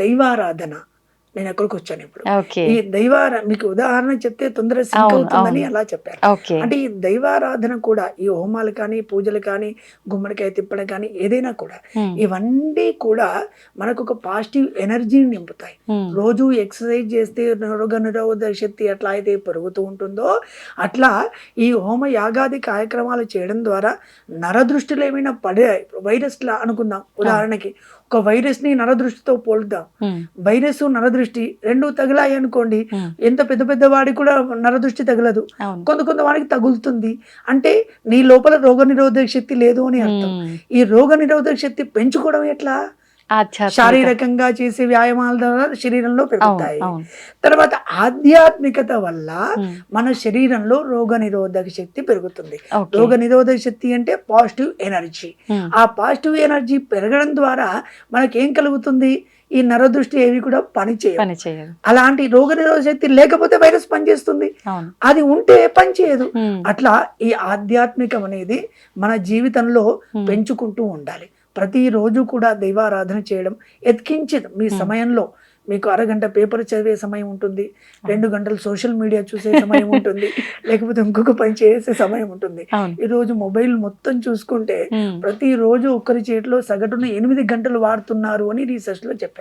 దైవారాధన. నేను ఎక్కడికి వచ్చాను ఇప్పుడు. ఓకే. ఈ మీకు ఉదాహరణ చెప్తే తొందరగా సింక్ అవును, అవుతుందని అవును. అలా చెప్పారు. ఓకే. అంటే ఈ దైవారాధన కూడా ఈ హోమాలు కానీ, పూజలు కానీ, గుమ్మడికాయ తిప్పడం కానీ ఏదైనా కూడా ఇవన్నీ కూడా మనకు ఒక పాజిటివ్ ఎనర్జీని నింపుతాయి. రోజు ఎక్సర్సైజ్ చేస్తే రోగనిరోధక శక్తి ఎట్లా అయితే పెరుగుతూ ఉంటుందో అట్లా ఈ హోమ యాగాది కార్యక్రమాలు చేయడం ద్వారా నరదృష్టిలో ఏమైనా పడే వైరస్లా అనుకుందాం. ఉదాహరణకి ఒక వైరస్ ని నరదృష్టితో పోలుద్దాం. వైరస్ నరదృష్టి రెండు తగిలాయి అనుకోండి, ఎంత పెద్ద పెద్ద వాడికి కూడా నరదృష్టి తగలదు, కొంత వాడికి తగులుతుంది. అంటే నీ లోపల రోగ నిరోధక శక్తి లేదు అని అర్థం. ఈ రోగ నిరోధక శక్తి పెంచుకోవడం ఎట్లా? శారీరకంగా చేసే వ్యాయామాల ద్వారా శరీరంలో పెరుగుతాయి. తర్వాత ఆధ్యాత్మికత వల్ల మన శరీరంలో రోగ నిరోధక శక్తి పెరుగుతుంది. రోగ నిరోధక శక్తి అంటే పాజిటివ్ ఎనర్జీ. ఆ పాజిటివ్ ఎనర్జీ పెరగడం ద్వారా మనకేం కలుగుతుంది? ఈ నరదృష్టి ఏవి కూడా పనిచేయదు. అలాంటి రోగ నిరోధక శక్తి లేకపోతే వైరస్ పనిచేస్తుంది, అది ఉంటే పనిచేయదు. అట్లా ఈ ఆధ్యాత్మికం అనేది మన జీవితంలో పెంచుకుంటూ ఉండాలి. ప్రతిరోజు కూడా దైవారాధన చేయడం ఎత్కించి మీ సమయంలో మీకు అరగంట పేపర్ చదివే సమయం ఉంటుంది, 2 గంటలు సోషల్ మీడియా చూసే సమయం ఉంటుంది, లేకపోతే ఇంకొక పని చేసే సమయం ఉంటుంది. ఈరోజు మొబైల్ మొత్తం చూసుకుంటే ప్రతిరోజు ఒక్కరి చేతిలో సగటున 8 గంటలు వాడుతున్నారు అని రీసెర్చ్లో చెప్పారు.